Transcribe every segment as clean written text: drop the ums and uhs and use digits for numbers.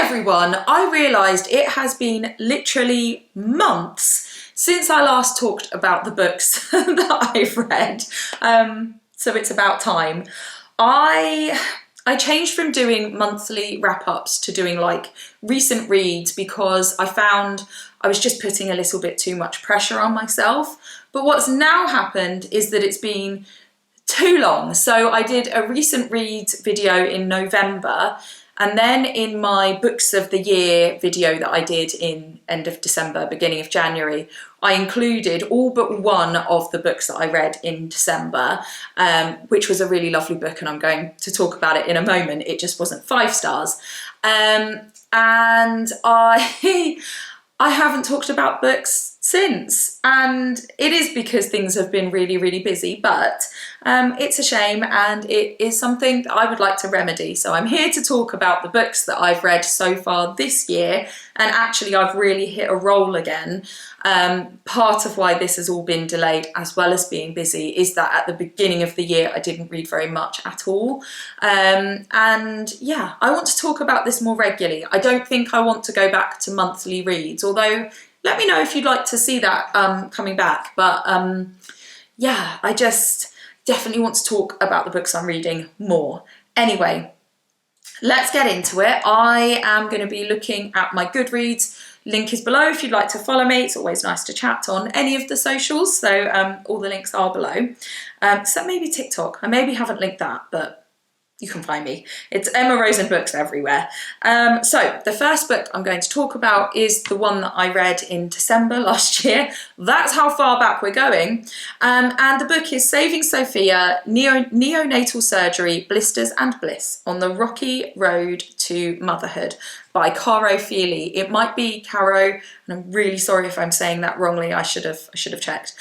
everyone, I realised it has been literally months since I last talked about the books that I've read, so it's about time. I changed from doing monthly wrap-ups to doing like recent reads because I found I was just putting a little bit too much pressure on myself. But what's now happened is that it's been too long. So I did a recent reads video in November, and then in my books of the year video that I did in end of December, beginning of January, I included all but one of the books that I read in December, which was a really lovely book, and I'm going to talk about it in a moment. It just wasn't 5 stars. And I haven't talked about books since, and it is because things have been really, really busy, but it's a shame, and it is something that I would like to remedy. So I'm here to talk about the books that I've read so far this year, and actually I've really hit a roll again. Part of why this has all been delayed, as well as being busy, is that at the beginning of the year I didn't read very much at all. And yeah, I want to talk about this more regularly. I don't think I want to go back to monthly reads, although let me know if you'd like to see that coming back. But yeah, I just definitely want to talk about the books I'm reading more. Anyway, let's get into it. I am going to be looking at my Goodreads. Link is below if you'd like to follow me. It's always nice to chat on any of the socials, so all the links are below. Except maybe TikTok. I maybe haven't linked that, but you can find me. It's Emma Rosen Books everywhere. So the first book I'm going to talk about is the one that I read in December last year. That's how far back we're going. And the book is Saving Sophia, Neonatal Surgery, Blisters and Bliss on the Rocky Road to Motherhood by Caro. It might be Caro, and I'm really sorry if I'm saying that wrongly. I should have checked.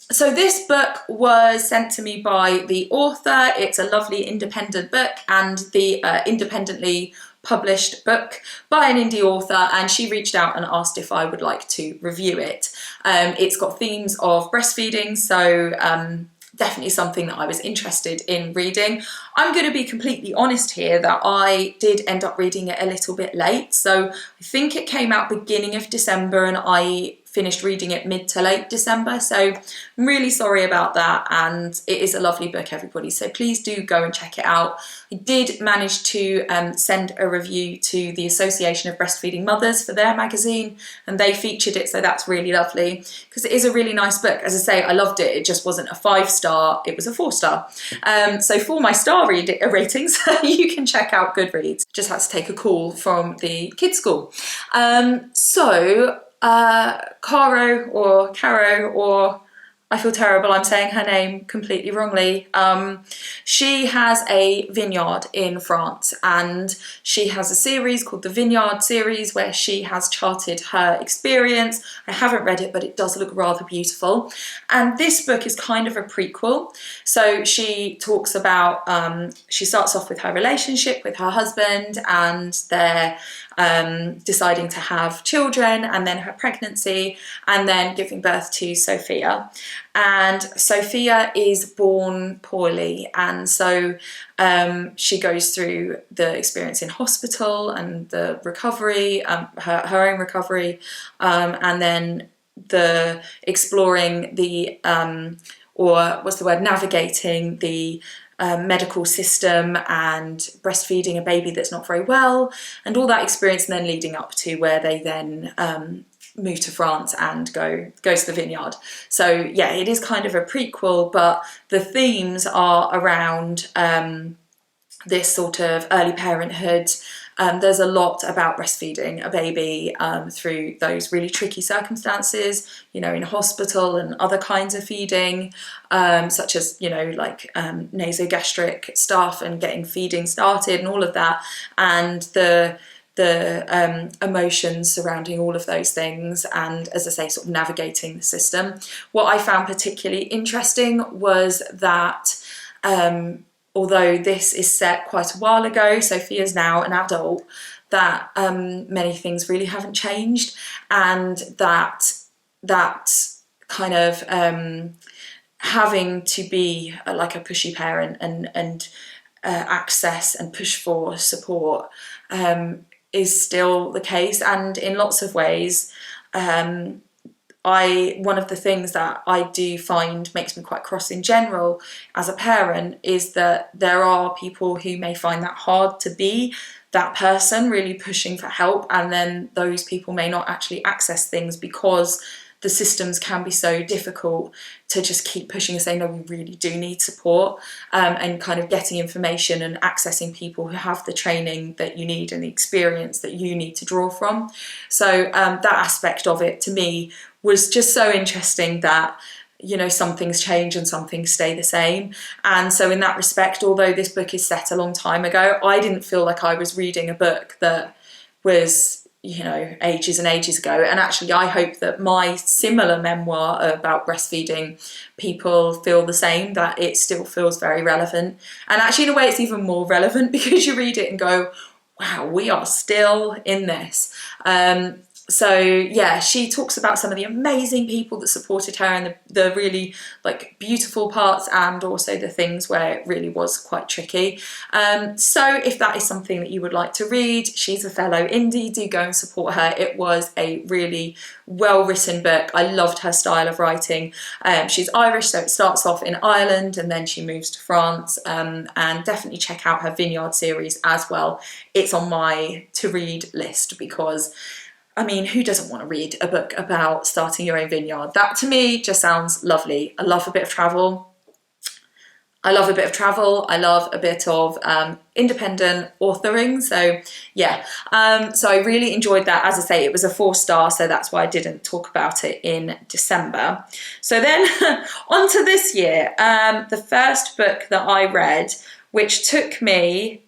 So this book was sent to me by the author. It's a lovely independent book, and the independently published book by an indie author, and she reached out and asked if I would like to review it. It's got themes of breastfeeding, so definitely something that I was interested in reading. I'm going to be completely honest here that I did end up reading it a little bit late. So I think it came out beginning of December and I finished reading it mid to late December. So I'm really sorry about that, and it is a lovely book, everybody. So please do go and check it out. I did manage to send a review to the Association of Breastfeeding Mothers for their magazine, and they featured it, so that's really lovely because it is a really nice book. As I say, I loved it. It just wasn't a 5-star, it was a 4-star. So for my star ratings, you can check out Goodreads. Just had to take a call from the kids' school. Caro, or I feel terrible, I'm saying her name completely wrongly. She has a vineyard in France, and she has a series called the Vineyard series where she has charted her experience. I haven't read it, but it does look rather beautiful. And this book is kind of a prequel. So she talks about, she starts off with her relationship with her husband, and their deciding to have children, and then her pregnancy, and then giving birth to Sophia. And Sophia is born poorly, and so she goes through the experience in hospital and the recovery, her own recovery, and then the exploring the navigating the medical system and breastfeeding a baby that's not very well, and all that experience, and then leading up to where they then move to France and go to the vineyard. So yeah, it is kind of a prequel, but the themes are around this sort of early parenthood. There's a lot about breastfeeding a baby through those really tricky circumstances, you know, in hospital and other kinds of feeding, such as, you know, like nasogastric stuff and getting feeding started and all of that, and the emotions surrounding all of those things, and as I say, sort of navigating the system. What I found particularly interesting was that although this is set quite a while ago, Sophia's now an adult, that many things really haven't changed, and that kind of having to be like a pushy parent and access and push for support is still the case, and in lots of ways, one of the things that I do find makes me quite cross in general as a parent is that there are people who may find that hard to be that person really pushing for help, and then those people may not actually access things because the systems can be so difficult to just keep pushing and saying, no, we really do need support, and kind of getting information and accessing people who have the training that you need and the experience that you need to draw from. So that aspect of it to me was just so interesting, that you know, some things change and some things stay the same. And so in that respect, although this book is set a long time ago, I didn't feel like I was reading a book that was, you know, ages and ages ago. And actually I hope that my similar memoir about breastfeeding, people feel the same, that it still feels very relevant. And actually in a way it's even more relevant because you read it and go, wow, we are still in this. So yeah, she talks about some of the amazing people that supported her, and the really like beautiful parts, and also the things where it really was quite tricky. So if that is something that you would like to read, she's a fellow indie, do go and support her. It was a really well written book. I loved her style of writing. She's Irish, so it starts off in Ireland and then she moves to France, and definitely check out her Vineyard series as well. It's on my to read list because, I mean, who doesn't want to read a book about starting your own vineyard? That to me just sounds lovely. I love a bit of travel. I love a bit of independent authoring. So yeah, so I really enjoyed that. As I say, it was a 4-star, so that's why I didn't talk about it in December. So then on to this year, the first book that I read, which took me,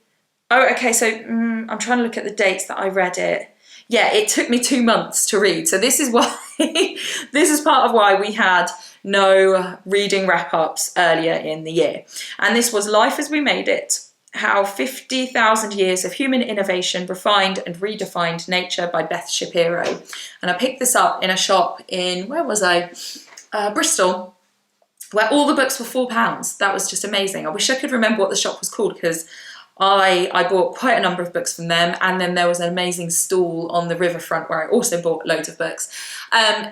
I'm trying to look at the dates that I read it. Yeah, it took me 2 months to read. So this is why, this is part of why we had no reading wrap-ups earlier in the year. And this was Life as We Made It, How 50,000 Years of Human Innovation Refined and Redefined Nature by Beth Shapiro. And I picked this up in a shop in, where was I? Bristol, where all the books were £4. That was just amazing. I wish I could remember what the shop was called, because I bought quite a number of books from them, and then there was an amazing stall on the riverfront where I also bought loads of books. And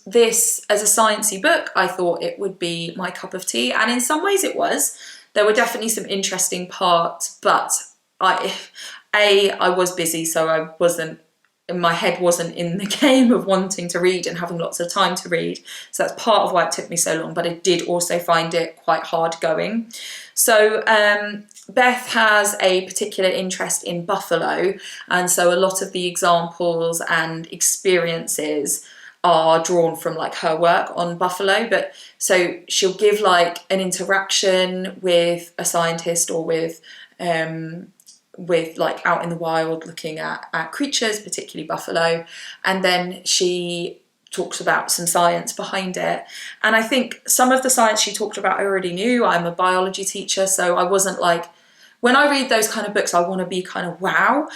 this, as a sciencey book, I thought it would be my cup of tea, and in some ways it was. There were definitely some interesting parts, but I was busy, so I wasn't, my head wasn't in the game of wanting to read and having lots of time to read. So that's part of why it took me so long, but I did also find it quite hard going. So Beth has a particular interest in buffalo, and so a lot of the examples and experiences are drawn from like her work on buffalo. But so she'll give like an interaction with a scientist or with like out in the wild looking at creatures, particularly buffalo, and then she talks about some science behind it. And I think some of the science she talked about I already knew. I'm a biology teacher, so I wasn't like, when I read those kind of books I want to be kind of wow,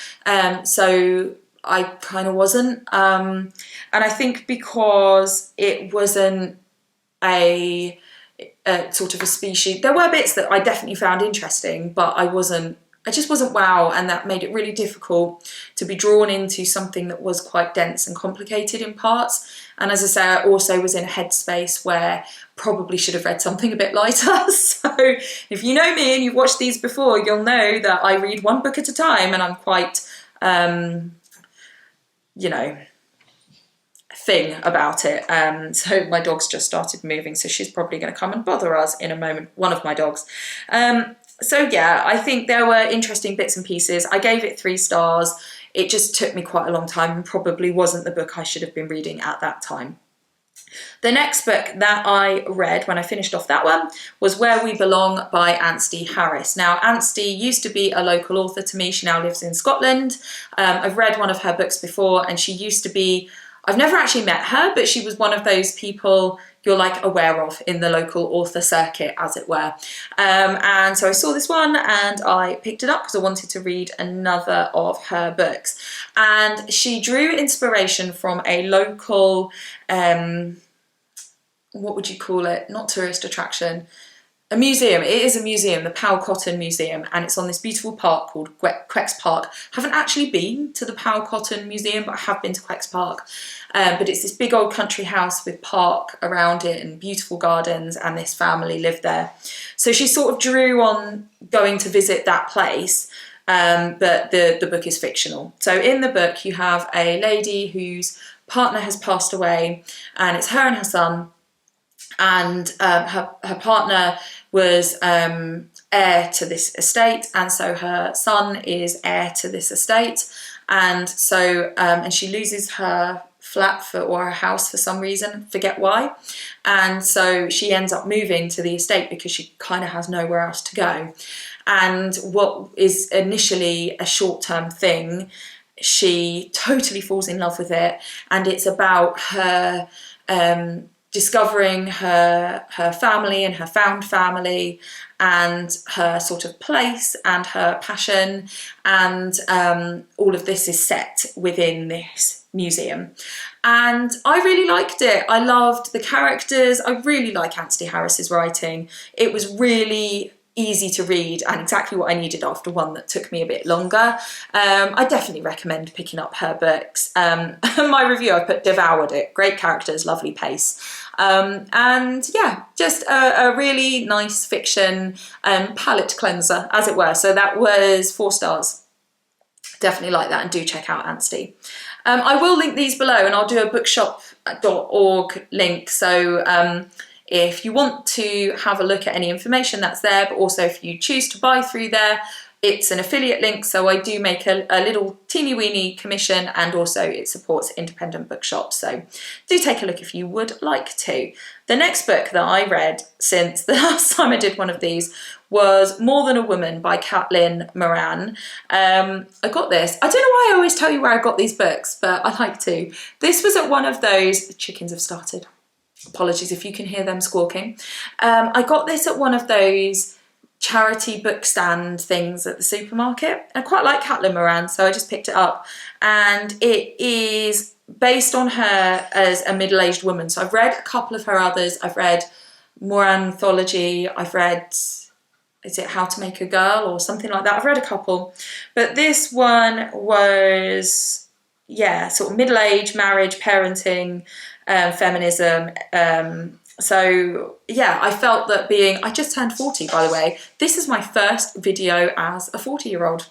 so I kind of wasn't, and I think because it wasn't a sort of a species, there were bits that I definitely found interesting, but I just wasn't wow, and that made it really difficult to be drawn into something that was quite dense and complicated in parts. And as I say, I also was in a headspace where probably should have read something a bit lighter. So if you know me and you've watched these before, you'll know that I read one book at a time, and I'm quite, you know, thing about it. So my dog's just started moving, so she's probably going to come and bother us in a moment, one of my dogs. So yeah, I think there were interesting bits and pieces. I gave it 3 stars. It just took me quite a long time and probably wasn't the book I should have been reading at that time. The next book that I read when I finished off that one was Where We Belong by Anstey Harris. Now, Anstey used to be a local author to me. She now lives in Scotland. I've read one of her books before, and she used to be, I've never actually met her, but she was one of those people you're like aware of in the local author circuit, as it were. And so I saw this one and I picked it up because I wanted to read another of her books. And she drew inspiration from a local, what would you call it? Not tourist attraction. a museum. It is a museum, the Powell Cotton Museum, and it's on this beautiful park called Quex Park. I haven't actually been to the Powell Cotton Museum, but I have been to Quex Park. But it's this big old country house with park around it and beautiful gardens, and this family lived there. So she sort of drew on going to visit that place, but the book is fictional. So in the book you have a lady whose partner has passed away, and it's her and her son, and her partner was heir to this estate, and so her son is heir to this estate, and so and she loses her flat or her house for some reason, forget why, and so she ends up moving to the estate because she kind of has nowhere else to go. And what is initially a short-term thing, she totally falls in love with it, and it's about her discovering her family and her found family and her sort of place and her passion, and all of this is set within this museum. And I really liked it. I loved the characters. I really like Anstey Harris's writing. It was really easy to read and exactly what I needed after one that took me a bit longer. I definitely recommend picking up her books. My review, I put devoured it. Great characters, lovely pace. And yeah, just a really nice fiction palette cleanser, as it were. So that was 4 stars. Definitely like that, and do check out Anstey. I will link these below, and I'll do a bookshop.org link. So if you want to have a look at any information that's there, but also if you choose to buy through there, it's an affiliate link, so I do make a little teeny weeny commission, and also it supports independent bookshops, so do take a look if you would like to. The next book that I read since the last time I did one of these was More Than a Woman by Moran. I got this. I don't know why I always tell you where I got these books, but I like to. This was at one of those, the chickens have started. Apologies if you can hear them squawking. I got this at one of those charity book stand things at the supermarket. I quite like Moran, so I just picked it up. And it is based on her as a middle-aged woman. So I've read a couple of her others. I've read Moran Anthology. I've read, is it How to Make a Girl or something like that? I've read a couple. But this one was, yeah, sort of middle-aged, marriage, parenting, feminism. So yeah, I felt that I just turned 40, by the way. This is my first video as a 40-year-old.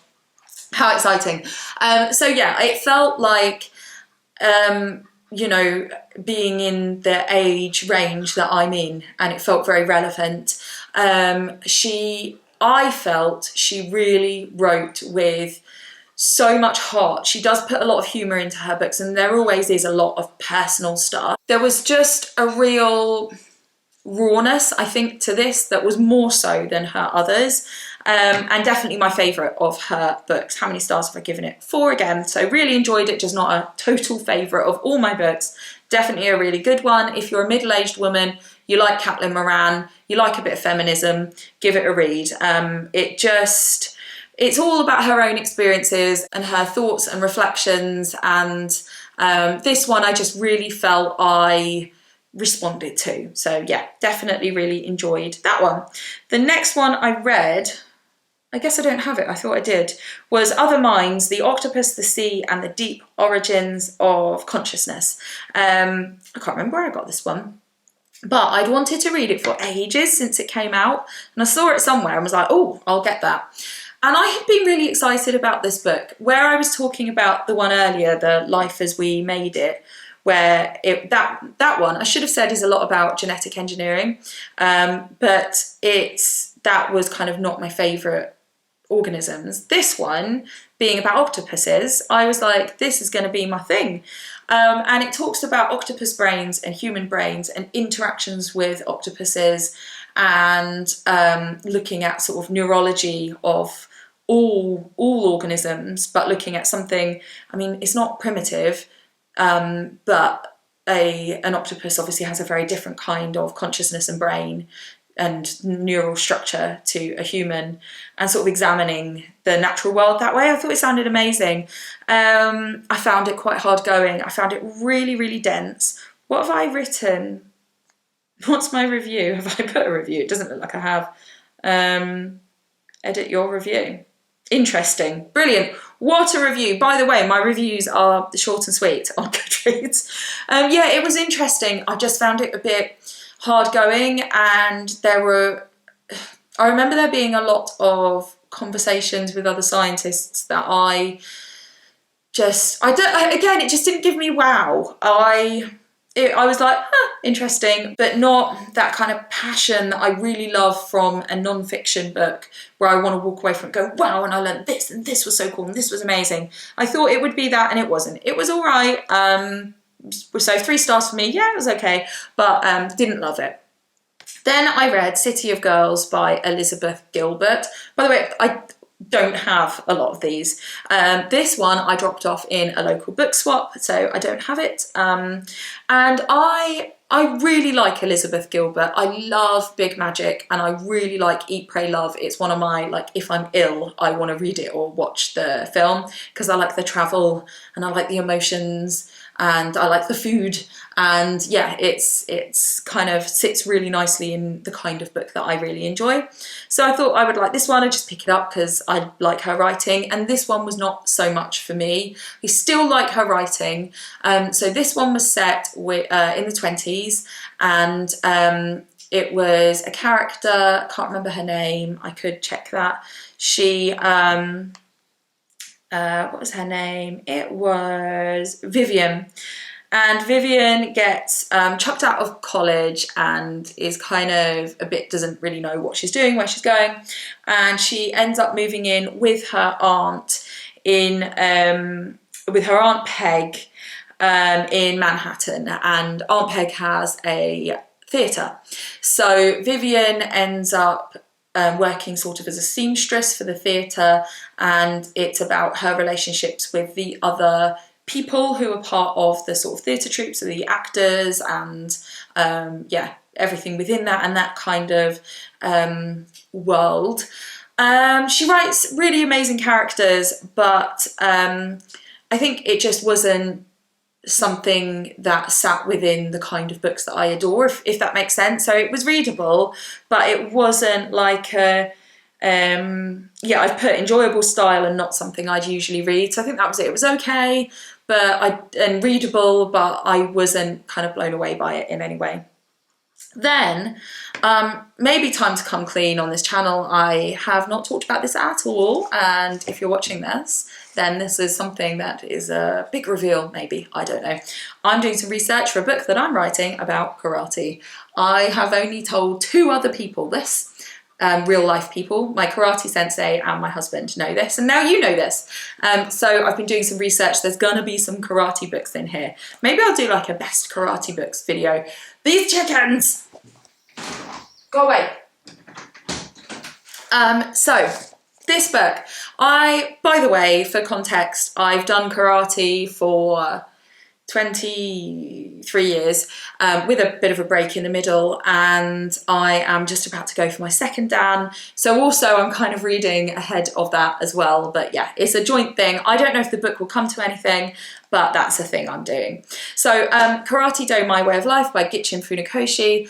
How exciting. So yeah, it felt like, you know, being in the age range that I'm in, and it felt very relevant. I felt she really wrote with so much heart. She does put a lot of humour into her books, and there always is a lot of personal stuff. There was just a real rawness, I think, to this that was more so than her others, and definitely my favourite of her books. How many stars have I given it? 4 again. So really enjoyed it, just not a total favourite of all my books. Definitely a really good one. If you're a middle-aged woman, you like Moran, you like a bit of feminism, give it a read. It's all about her own experiences and her thoughts and reflections, and this one I just really felt I responded to. So yeah, definitely really enjoyed that one. The next one I read, I guess I don't have it, I thought I did, was Other Minds, The Octopus, the Sea and the Deep Origins of Consciousness. I can't remember where I got this one, but I'd wanted to read it for ages since it came out, and I saw it somewhere and was like, oh, I'll get that. And I had been really excited about this book. Where I was talking about the one earlier, the Life as We Made It, where that one I should have said is a lot about genetic engineering, but that was kind of not my favourite organisms. This one, being about octopuses, I was like, this is going to be my thing. And it talks about octopus brains and human brains and interactions with octopuses, and looking at sort of neurology of all organisms, but looking at something, I mean, it's not primitive, but an octopus obviously has a very different kind of consciousness and brain and neural structure to a human, and sort of examining the natural world that way. I thought it sounded amazing. I found it quite hard going. I found it really, really dense. What have I written? What's my review? Have I put a review? It doesn't look like I have. Edit your review. Interesting. Brilliant. What a review. By the way, my reviews are short and sweet on Goodreads. Yeah, it was interesting. I just found it a bit hard going, and I remember there being a lot of conversations with other scientists that again, it just didn't give me wow. I was like, interesting, but not that kind of passion that I really love from a non-fiction book where I want to walk away from it and go, wow, and I learned this, and this was so cool, and this was amazing. I thought it would be that, and it wasn't. It was all right. So 3 stars for me. Yeah, it was okay, but didn't love it. Then I read City of Girls by Elizabeth Gilbert. By the way, I don't have a lot of these. This one I dropped off in a local book swap, so I don't have it. And I really like Elizabeth Gilbert. I love Big Magic, and I really like Eat, Pray, Love. It's one of my, like, if I'm ill, I want to read it or watch the film, because I like the travel, and I like the emotions, and I like the food, and yeah, it's kind of sits really nicely in the kind of book that I really enjoy. So I thought I would like this one. I'd just pick it up because I like her writing, and this one was not so much for me. I still like her writing. So this one was set in the 20s, and it was a character, I can't remember her name, I could check that. She what was her name? It was Vivian. And Vivian gets chucked out of college and is kind of doesn't really know what she's doing, where she's going. And she ends up moving in with her aunt with her Aunt Peg in Manhattan. And Aunt Peg has a theatre. So Vivian ends up working sort of as a seamstress for the theatre, and it's about her relationships with the other people who are part of the sort of theatre troupe, so the actors and everything within that and that kind of world. She writes really amazing characters, but I think it just wasn't something that sat within the kind of books that I adore, if that makes sense. So it was readable, but it wasn't like I've put enjoyable style and not something I'd usually read. So I think that was it. It was okay, and readable, but I wasn't kind of blown away by it in any way. Then, maybe time to come clean on this channel. I have not talked about this at all, and if you're watching this, then this is something that is a big reveal, maybe, I don't know. I'm doing some research for a book that I'm writing about karate. I have only told 2 other people this, real life people. My karate sensei and my husband know this, and now you know this. So I've been doing some research. There's gonna be some karate books in here. Maybe I'll do like a best karate books video. These chickens! Go away. So this book, by the way, for context, I've done karate for 23 years, with a bit of a break in the middle, and I am just about to go for my second dan. So also I'm kind of reading ahead of that as well, but yeah, it's a joint thing. I don't know if the book will come to anything, but that's a thing I'm doing. So Karate Do My Way of Life by Gichin Funakoshi.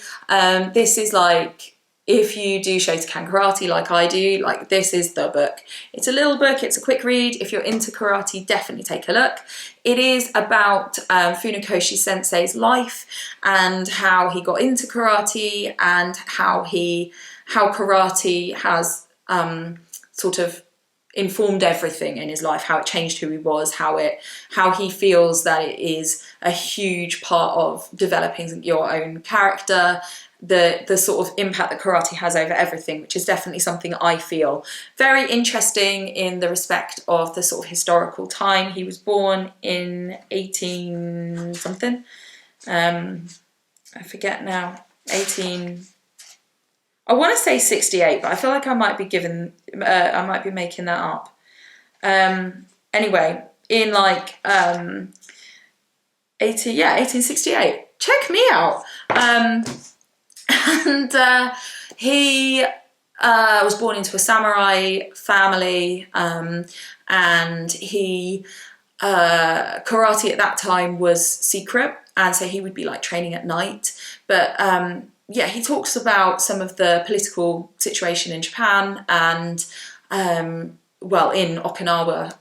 This is like, if you do Shotokan karate like I do, like this is the book. It's a little book, it's a quick read. If you're into karate, definitely take a look. It is about Funakoshi sensei's life and how he got into karate, and how karate has sort of informed everything in his life, how it changed who he was, how he feels that it is a huge part of developing your own character, the sort of impact that karate has over everything, which is definitely something I feel very interesting in the respect of the sort of historical time. He was born in 18 something, I forget now, I want to say 68, but I feel like I might be making that up. Anyway, in like 1868. Check me out. And he was born into a samurai family, and karate at that time was secret, and so he would be like training at night. But yeah, he talks about some of the political situation in Japan and, well, in Okinawa.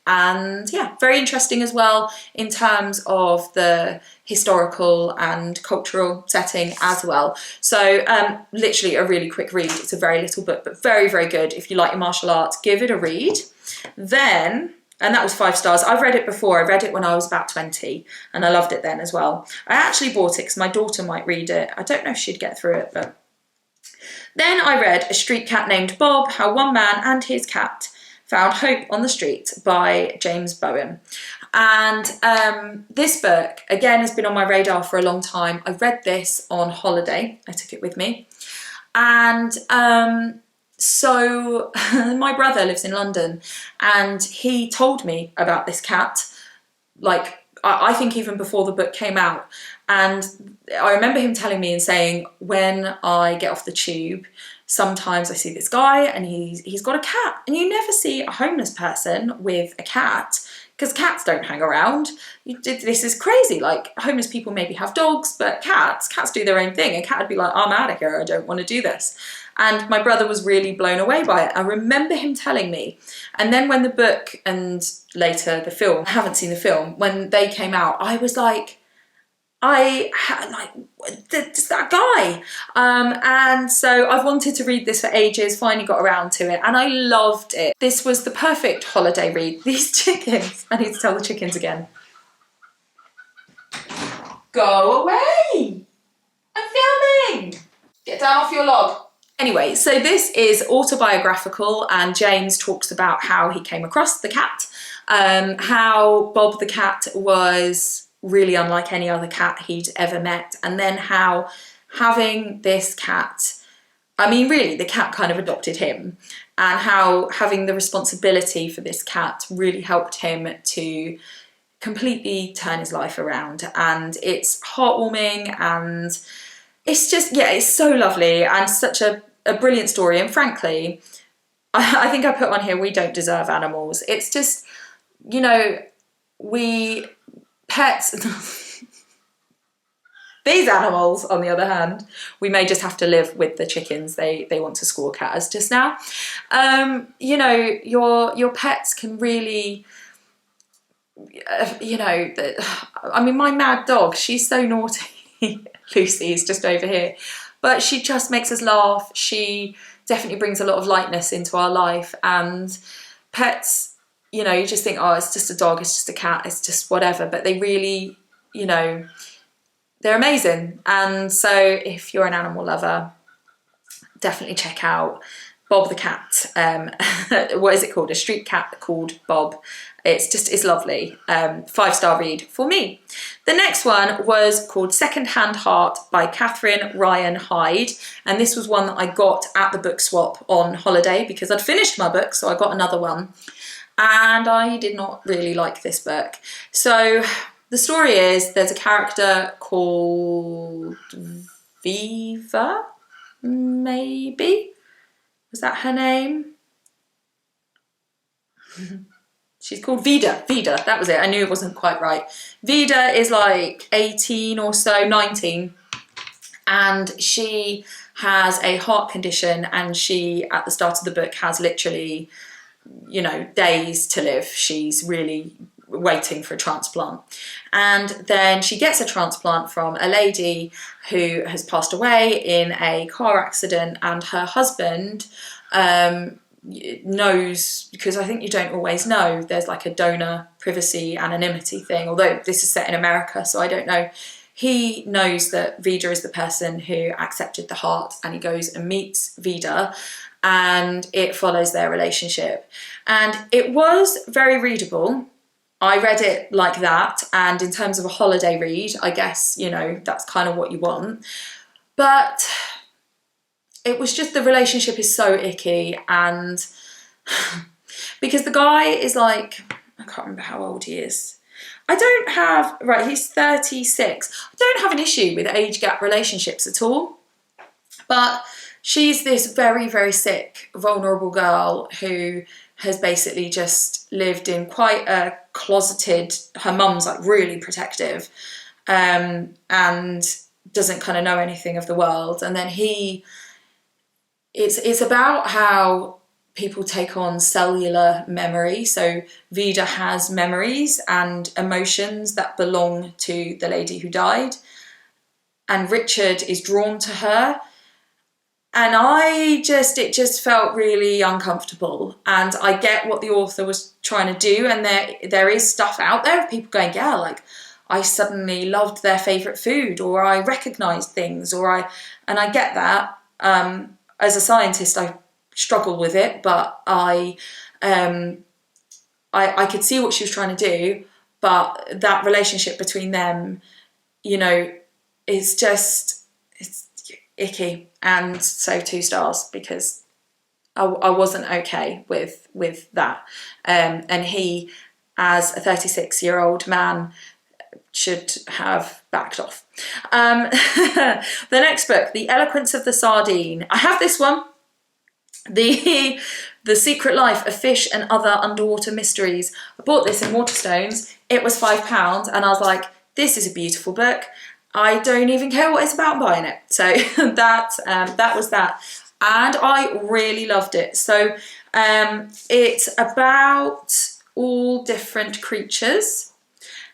And yeah, very interesting as well in terms of the historical and cultural setting as well. So literally a really quick read. It's a very little book, but very, very good. If you like your martial arts, give it a read. Then, and that was 5 stars. I've read it before. I read it when I was about 20 and I loved it then as well. I actually bought it because my daughter might read it. I don't know if she'd get through it, but... Then I read A Street Cat Named Bob, How One Man and His Cat Found Hope on the Street by James Bowen. And this book, again, has been on my radar for a long time. I read this on holiday. I took it with me. And so my brother lives in London and he told me about this cat, like, I think even before the book came out. And I remember him telling me and saying, when I get off the tube, sometimes I see this guy and he's got a cat. And you never see a homeless person with a cat because cats don't hang around. This is crazy. Like, homeless people maybe have dogs, but cats do their own thing. A cat would be like, I'm out of here. I don't want to do this. And my brother was really blown away by it. I remember him telling me. And then when the book and later the film, I haven't seen the film, when they came out, I was like, it's that guy. And so I've wanted to read this for ages, finally got around to it, and I loved it. This was the perfect holiday read. These chickens, I need to tell the chickens again. Go away! I'm filming! Get down off your log. Anyway, so this is autobiographical and James talks about how he came across the cat, how Bob the cat was really unlike any other cat he'd ever met, and then how having this cat, I mean really the cat kind of adopted him, and how having the responsibility for this cat really helped him to completely turn his life around. And it's heartwarming and it's just, yeah, it's so lovely and such a brilliant story. And frankly, I think I put on here, we don't deserve animals. It's just, you know, pets, these animals, on the other hand, we may just have to live with the chickens. They want to squawk at us just now. You know, your pets can really, you know, I mean, my mad dog, she's so naughty. Lucy is just over here. But she just makes us laugh. She definitely brings a lot of lightness into our life. And pets, you know, you just think, oh, it's just a dog, it's just a cat, it's just whatever. But they really, you know, they're amazing. And so if you're an animal lover, definitely check out Bob the Cat. What is it called? A Street Cat Called Bob. It's lovely. 5-star read for me. The next one was called Secondhand Heart by Catherine Ryan Hyde. And this was one that I got at the book swap on holiday because I'd finished my book, so I got another one. And I did not really like this book. So the story is there's a character called Viva, maybe? Was that her name? She's called Vida, that was it. I knew it wasn't quite right. Vida is like 18 or so, 19. And she has a heart condition and she, at the start of the book, has literally, you know, days to live. She's really waiting for a transplant. And then she gets a transplant from a lady who has passed away in a car accident, and her husband knows, because I think you don't always know, there's like a donor privacy anonymity thing, although this is set in America, so I don't know. He knows that Vida is the person who accepted the heart, and he goes and meets Vida, and it follows their relationship. And it was very readable. I read it like that, and in terms of a holiday read, I guess, you know, that's kind of what you want. But it was just, the relationship is so icky, and because the guy is like, I can't remember how old he is. I don't have, right, he's 36. I don't have an issue with age gap relationships at all. But she's this very, very sick, vulnerable girl who has basically just lived in quite a closeted, her mum's like really protective. And doesn't kind of know anything of the world. And then it's about how people take on cellular memory. So Vida has memories and emotions that belong to the lady who died, and Richard is drawn to her. And it just felt really uncomfortable. And I get what the author was trying to do, and there is stuff out there of people going, yeah, like, I suddenly loved their favourite food, or I recognised things, and I get that. As a scientist, I struggle with it, but I could see what she was trying to do. But that relationship between them, you know, it's icky. And so 2 stars, because I wasn't okay with that. And he, as a 36-year-old man, should have backed off. The next book, The Eloquence of the Sardine. I have this one. The Secret Life of Fish and Other Underwater Mysteries. I bought this in Waterstones. It was £5, and I was like, this is a beautiful book. I don't even care what it's about, I'm buying it. So that was that. And I really loved it. So it's about all different creatures,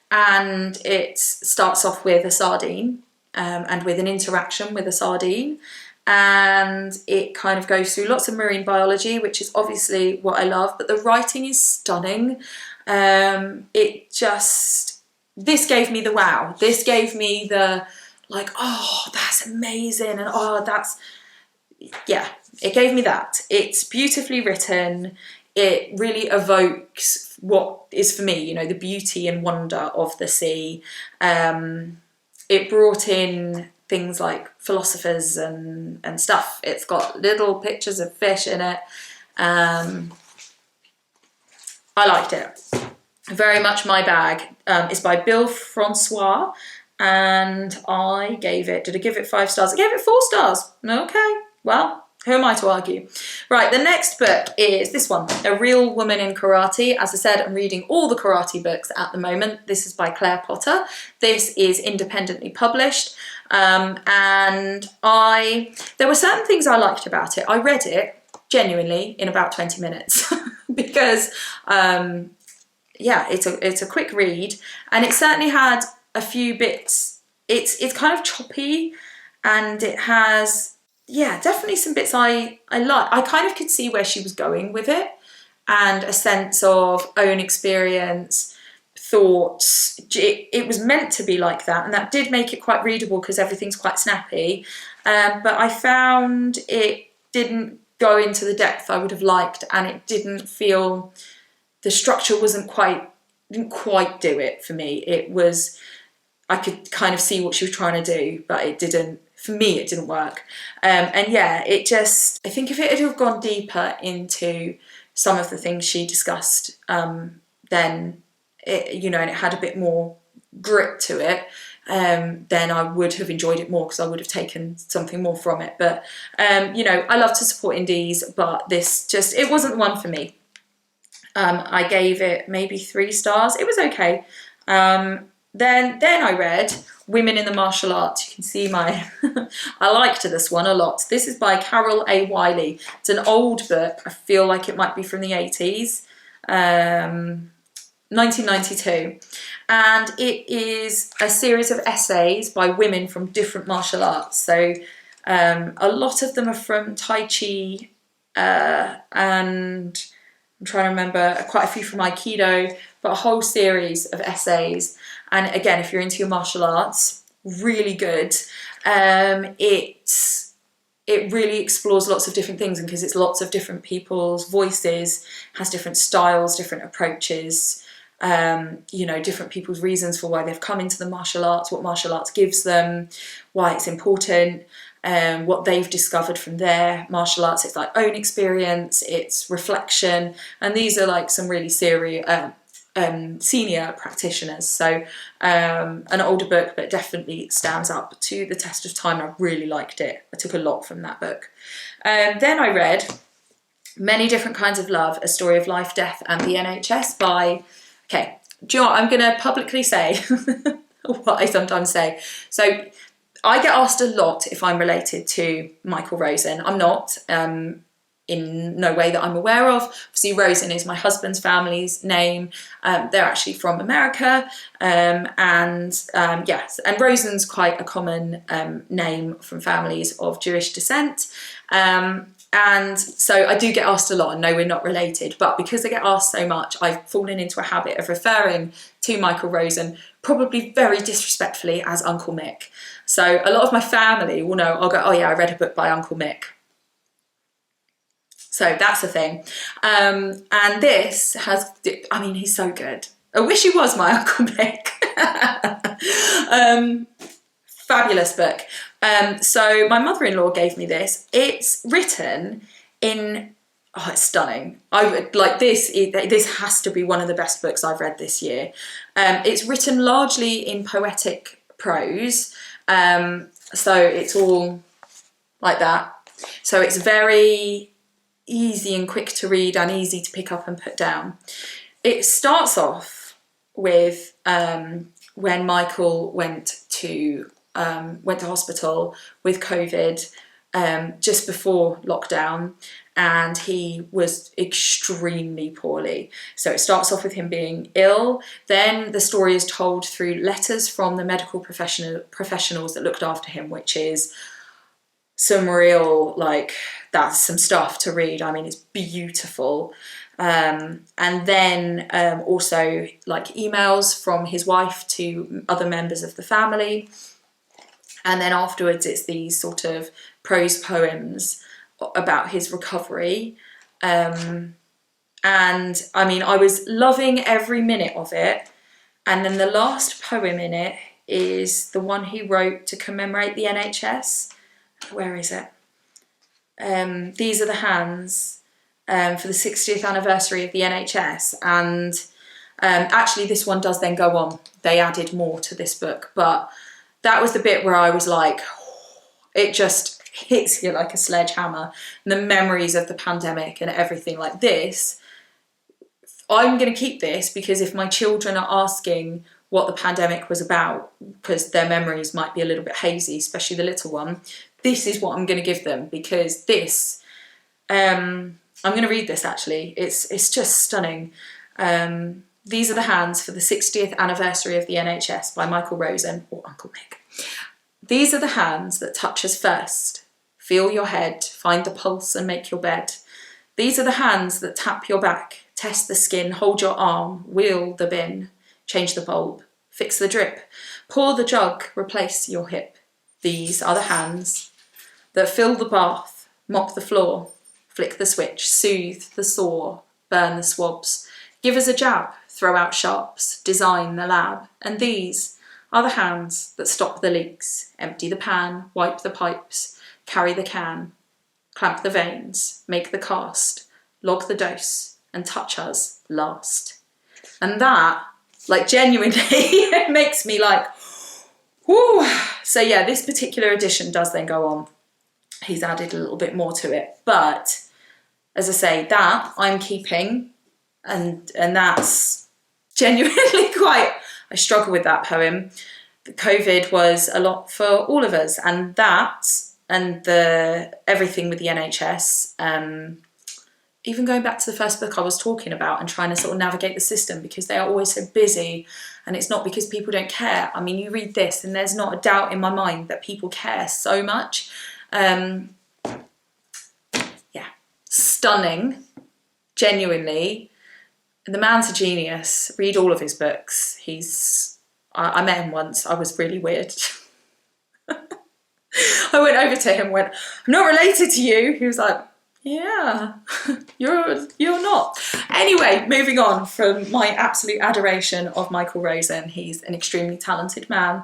and it starts off with a sardine, and with an interaction with a sardine. And it kind of goes through lots of marine biology, which is obviously what I love, but the writing is stunning. This gave me the wow. This gave me the, like, oh, that's amazing. And it gave me that. It's beautifully written. It really evokes what is, for me, you know, the beauty and wonder of the sea. It brought in things like philosophers and stuff. It's got little pictures of fish in it. I liked it. Very much my bag. It's by Bill Francois, and I gave it, did I give it 5 stars? I gave it 4 stars. Okay, well, who am I to argue? Right, the next book is this one, A Real Woman in Karate. As I said, I'm reading all the karate books at the moment. This is by Clare Potter. This is independently published. And there were certain things I liked about it. I read it genuinely in about 20 minutes because it's a quick read, and it certainly had a few bits. It's kind of choppy, and it has, definitely some bits I like. I kind of could see where she was going with it, and a sense of own experience, thoughts. It was meant to be like that, and that did make it quite readable because everything's quite snappy. But I found it didn't go into the depth I would have liked, and it didn't feel, the structure didn't quite do it for me. It was, I could kind of see what she was trying to do, but it didn't, for me, it didn't work. I think if it had gone deeper into some of the things she discussed, then it, you know, and it had a bit more grit to it, then I would have enjoyed it more because I would have taken something more from it. But, I love to support indies, but this it wasn't the one for me. I gave it maybe 3 stars. It was okay. Then I read Women in the Martial Arts. You can see my... I liked this one a lot. This is by Carol A. Wiley. It's an old book. I feel like it might be from the 80s. 1992. And it is a series of essays by women from different martial arts. So a lot of them are from Tai Chi, and I'm trying to remember, quite a few from Aikido, but a whole series of essays. And again, if you're into your martial arts, really good. It really explores lots of different things, and because it's lots of different people's voices, has different styles, different approaches, different people's reasons for why they've come into the martial arts, what martial arts gives them, why it's important, what they've discovered from their martial arts. It's like own experience, it's reflection, and these are like some really serious, senior practitioners. So an older book, but definitely stands up to the test of time. I really liked it. I took a lot from that book. Then I read Many Different Kinds of Love, A Story of Life, Death and the NHS by... Okay, do you know what? I'm going to publicly say what I sometimes say. So I get asked a lot if I'm related to Michael Rosen. I'm not, in no way that I'm aware of. Obviously, Rosen is my husband's family's name. They're actually from America. Yes, and Rosen's quite a common name from families of Jewish descent. And so I do get asked a lot, and no, we're not related, but because I get asked so much, I've fallen into a habit of referring to Michael Rosen, probably very disrespectfully, as Uncle Mick. So a lot of my family will know, I'll go, oh yeah, I read a book by Uncle Mick. So that's the thing. And this has, I mean, he's so good. I wish he was my Uncle Mick. Fabulous book. So my mother-in-law gave me this. It's written in, oh, it's stunning. I would like this. This has to be one of the best books I've read this year. It's written largely in poetic prose. So it's all like that. So it's very easy and quick to read and easy to pick up and put down. It starts off with when Michael went to hospital with COVID just before lockdown, and he was extremely poorly. So it starts off with him being ill. Then the story is told through letters from the medical professionals that looked after him, which is some real, like, that's some stuff to read. I mean, it's beautiful. And then also like emails from his wife to other members of the family. And then afterwards it's these sort of prose poems about his recovery. And I mean, I was loving every minute of it. And then the last poem in it is the one he wrote to commemorate the NHS. Where is it? These are the hands for the 60th anniversary of the NHS. And actually this one does then go on. They added more to this book, but that was the bit where I was like, it just hits you like a sledgehammer. And the memories of the pandemic and everything like this. I'm going to keep this because if my children are asking what the pandemic was about, because their memories might be a little bit hazy, especially the little one, this is what I'm going to give them, because this, I'm going to read this actually. It's just stunning. These are the hands for the 60th anniversary of the NHS by Michael Rosen, or Uncle Mick. These are the hands that touch us first. Feel your head, find the pulse and make your bed. These are the hands that tap your back, test the skin, hold your arm, wheel the bin, change the bulb, fix the drip, pour the jug, replace your hip. These are the hands that fill the bath, mop the floor, flick the switch, soothe the sore, burn the swabs, give us a jab, throw out sharps, design the lab. And these are the hands that stop the leaks, empty the pan, wipe the pipes, carry the can, clamp the veins, make the cast, log the dose, and touch us last. And that, like, genuinely makes me like, whoo. So yeah, this particular edition does then go on. He's added a little bit more to it. But as I say, that I'm keeping, and that's genuinely quite, I struggle with that poem. COVID was a lot for all of us, and that, and the everything with the NHS, even going back to the first book I was talking about and trying to sort of navigate the system because they are always so busy, and it's not because people don't care. I mean, you read this and there's not a doubt in my mind that people care so much. Yeah, stunning, genuinely. The man's a genius. Read all of his books. I met him once. I was really weird. I went over to him and went, I'm not related to you. He was like, yeah, you're not. Anyway, moving on from my absolute adoration of Michael Rosen. He's an extremely talented man.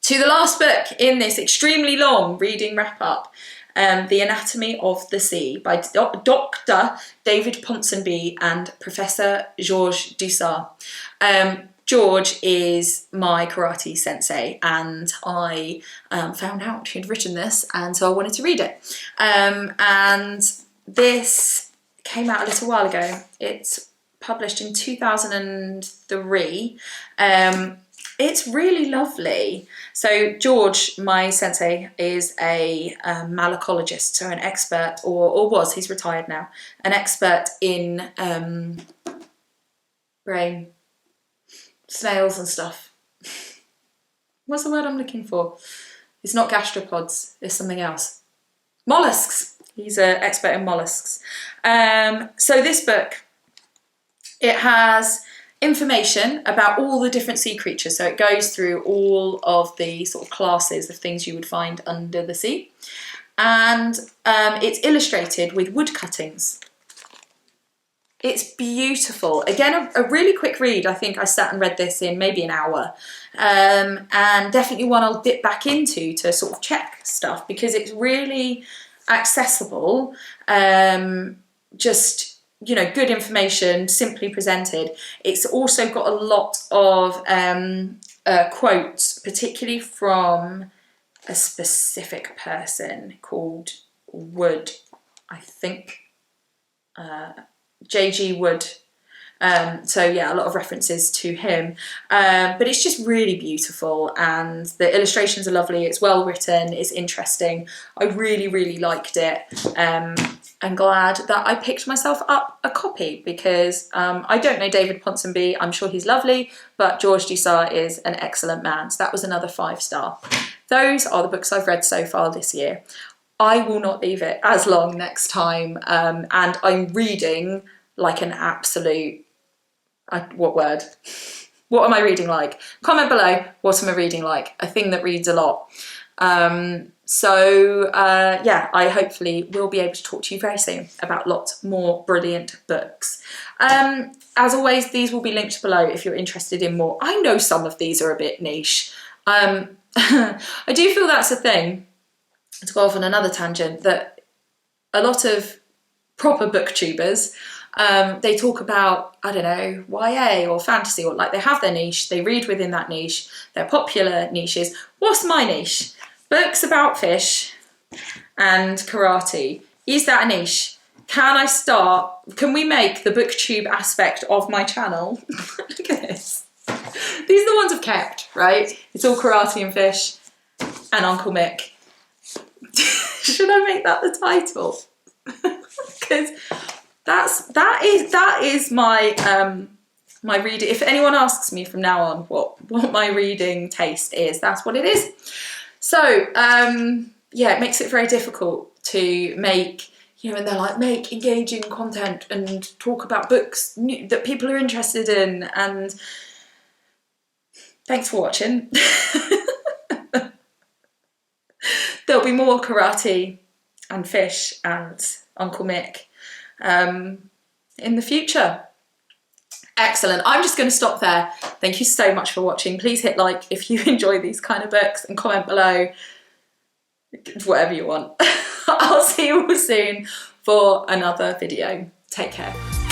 To the last book in this extremely long reading wrap-up, The Anatomy of the Sea by Dr. David Ponsonby and Professor Georges Dussart. George is my karate sensei, and I found out he'd written this, and so I wanted to read it. And this came out a little while ago. It's published in 2003. It's really lovely. So George, my sensei, is a malacologist, so an expert, or was, he's retired now, an expert in brain, snails and stuff. What's the word I'm looking for? It's not gastropods, it's something else. Mollusks. He's an expert in mollusks. So this book, it has information about all the different sea creatures. So it goes through all of the sort of classes of things you would find under the sea. And it's illustrated with wood cuttings. It's beautiful. Again, a really quick read. I think I sat and read this in maybe an hour. And definitely one I'll dip back into to sort of check stuff, because it's really accessible. Just, you know, good information, simply presented. It's also got a lot of quotes, particularly from a specific person called Wood, I think. J.G. Wood. So yeah, a lot of references to him, but it's just really beautiful, and the illustrations are lovely. It's well written, it's interesting. I really, really liked it. I'm glad that I picked myself up a copy, because I don't know David Ponsonby, I'm sure he's lovely, but George Dussart is an excellent man. So that was another 5-star. Those are the books I've read so far this year. I will not leave it as long next time, and I'm reading like an absolute, what word? What am I reading like? Comment below, what am I reading like? A thing that reads a lot. Yeah, I hopefully will be able to talk to you very soon about lots more brilliant books. As always, these will be linked below if you're interested in more. I know some of these are a bit niche. I do feel that's a thing, to go off on another tangent, that a lot of proper booktubers, they talk about, I don't know, YA or fantasy, or like they have their niche, they read within that niche, they're popular niches. What's my niche? Books about fish and karate. Is that a niche? Can we make the booktube aspect of my channel? Look at this. These are the ones I've kept, right? It's all karate and fish and Uncle Mick. Should I make that the title? Because that is my my reading. If anyone asks me from now on what my reading taste is, that's what it is. So yeah, it makes it very difficult to make, you know, and they're like, make engaging content and talk about books that people are interested in. And thanks for watching. There'll be more karate and fish and Uncle Mick in the future. Excellent. I'm just going to stop there. Thank you so much for watching. Please hit like if you enjoy these kind of books, and comment below whatever you want. I'll see you all soon for another video. Take care.